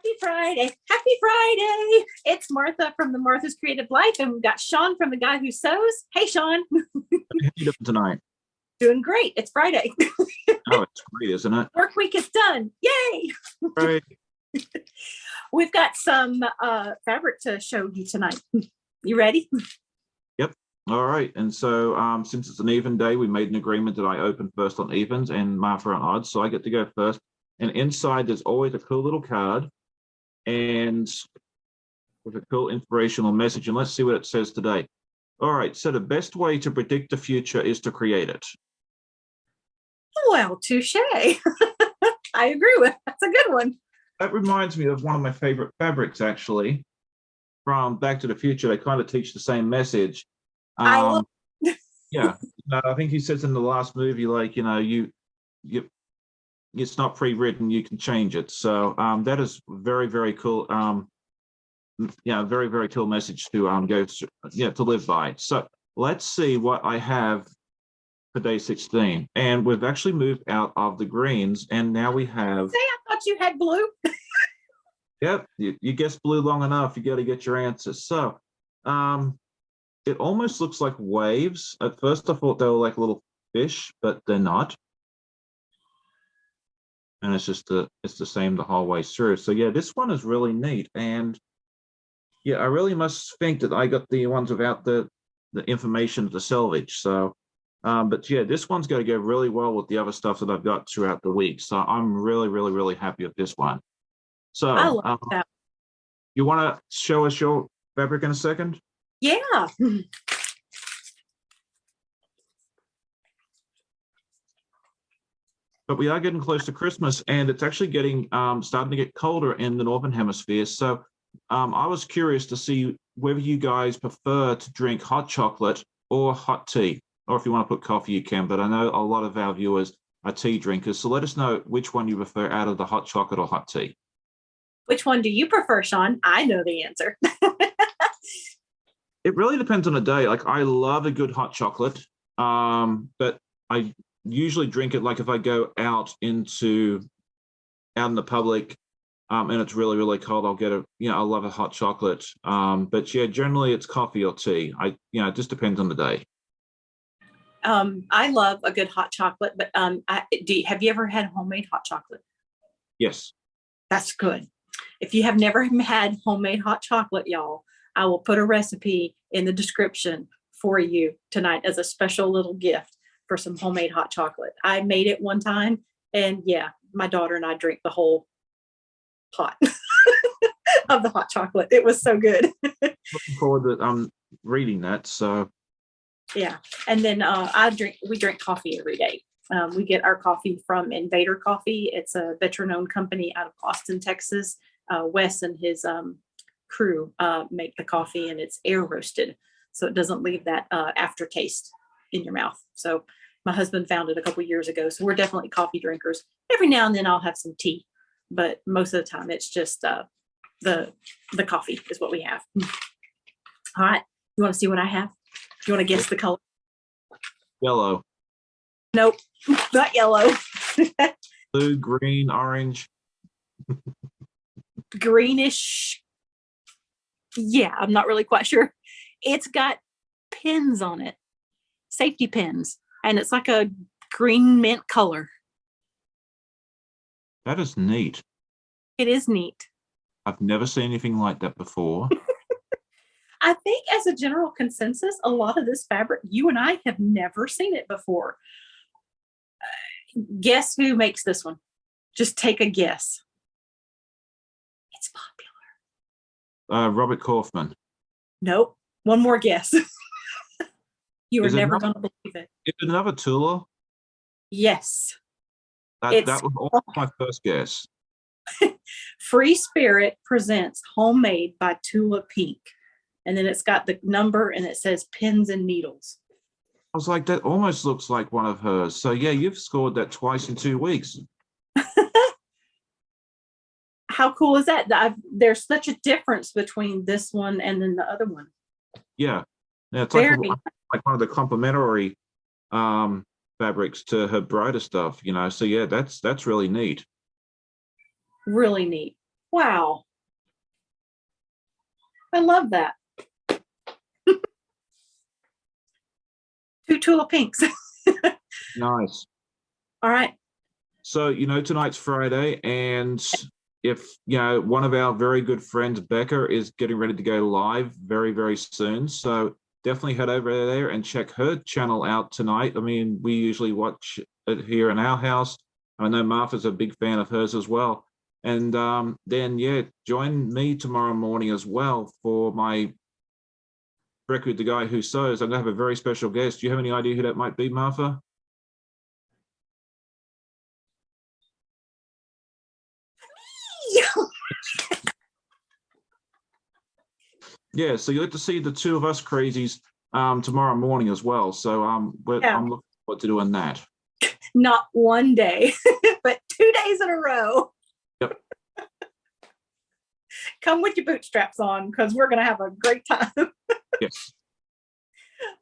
Happy Friday. Happy Friday. It's Martha from the Martha's Creative Life, and we've got Sean from The Guy Who Sews. Hey, Sean. How you doing tonight? Doing great. It's Friday. Oh, it's great, isn't it? Work week is done. Yay. Right. We've got some fabric to show you tonight. You ready? Yep. All right. And so since it's an even day, we made an agreement that I open first on evens and Martha on odds. So I get to go first. And inside, there's always a cool little card and with a cool inspirational message. And let's see what it says today. All right. So the best way to predict the future is to create it. Well, touche. I agree with. That's a good one. That reminds me of one of my favorite fabrics, actually, from Back to the Future. They kind of teach the same message. I love Yeah. I think he says in the last movie, like, you it's not pre-written, you can change it. So that is very, very cool. Very, very cool message to go to live by. So let's see what I have for day 16. And we've actually moved out of the greens, and now we have. Say, I thought you had blue. Yep, you guessed blue long enough, you got to get your answers. So it almost looks like waves. At first I thought they were like little fish, but they're not. And it's the same the whole way through. So yeah, this one is really neat. And yeah, I really must think that I got the ones without the information of the selvage. So but yeah, this one's going to go really well with the other stuff that I've got throughout the week. So I'm really, really, really happy with this one. So I love that. You want to show us your fabric in a second? Yeah. But we are getting close to Christmas, and it's actually getting starting to get colder in the Northern Hemisphere. So I was curious to see whether you guys prefer to drink hot chocolate or hot tea, or if you want to put coffee, you can. But I know a lot of our viewers are tea drinkers. So let us know which one you prefer out of the hot chocolate or hot tea. Which one do you prefer, Sean? I know the answer. It really depends on the day. Like, I love a good hot chocolate, but I usually drink it like if I go out in the public and it's really, really cold, I'll get I love a hot chocolate. But yeah, generally it's coffee or tea. It just depends on the day. I love a good hot chocolate, but have you ever had homemade hot chocolate? Yes. That's good. If you have never had homemade hot chocolate, y'all, I will put a recipe in the description for you tonight as a special little gift for some homemade hot chocolate. I made it one time, and yeah, my daughter and I drank the whole pot of the hot chocolate. It was so good. Looking forward to reading that. So yeah, and then we drink coffee every day. We get our coffee from Invader Coffee. It's a veteran-owned company out of Austin, Texas. Wes and his crew make the coffee, and it's air roasted, so it doesn't leave that aftertaste in your mouth. So my husband found it a couple years ago. So we're definitely coffee drinkers. Every now and then I'll have some tea, but most of the time it's just the coffee is what we have. All right. You want to see what I have? You want to guess the color? Yellow. Nope, not yellow. Blue, green, orange. Greenish. Yeah, I'm not really quite sure. It's got pins on it, safety pins, and it's like a green mint color. That is neat. It is neat. I've never seen anything like that before. I think as a general consensus, a lot of this fabric, you and I have never seen it before. Guess who makes this one? Just take a guess. It's popular. Robert Kaufman. Nope. One more guess. You are never going to believe it. Is it another Tula? Yes. That was all my first guess. Free Spirit presents Homemade by Tula Pink. And then it's got the number and it says pins and needles. I was like, that almost looks like one of hers. So yeah, you've scored that twice in 2 weeks. How cool is that? There's such a difference between this one and then the other one. Yeah. It's like one of the complementary fabrics to her brighter stuff, So yeah, that's really neat. Really neat. Wow. I love that. Two Tula Pinks. Nice. All right. So, tonight's Friday, and if, one of our very good friends, Becca, is getting ready to go live very, very soon. So definitely head over there and check her channel out tonight. I mean, we usually watch it here in our house. I know Martha's a big fan of hers as well. And then, yeah, join me tomorrow morning as well for my Record, the Guy Who Sews. I'm going to have a very special guest. Do you have any idea who that might be, Martha? Yeah, so you get to see the two of us crazies tomorrow morning as well. So I'm looking forward to doing that. Not one day, but 2 days in a row. Yep. Come with your bootstraps on, because we're going to have a great time. Yes.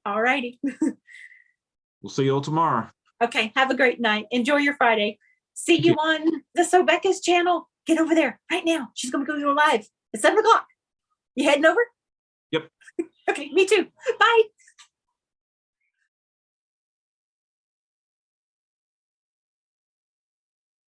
All righty. We'll see you all tomorrow. Okay. Have a great night. Enjoy your Friday. See you on the So Becca's channel. Get over there right now. She's going to go live at 7 o'clock. You heading over? Yep. Okay. Me too. Bye.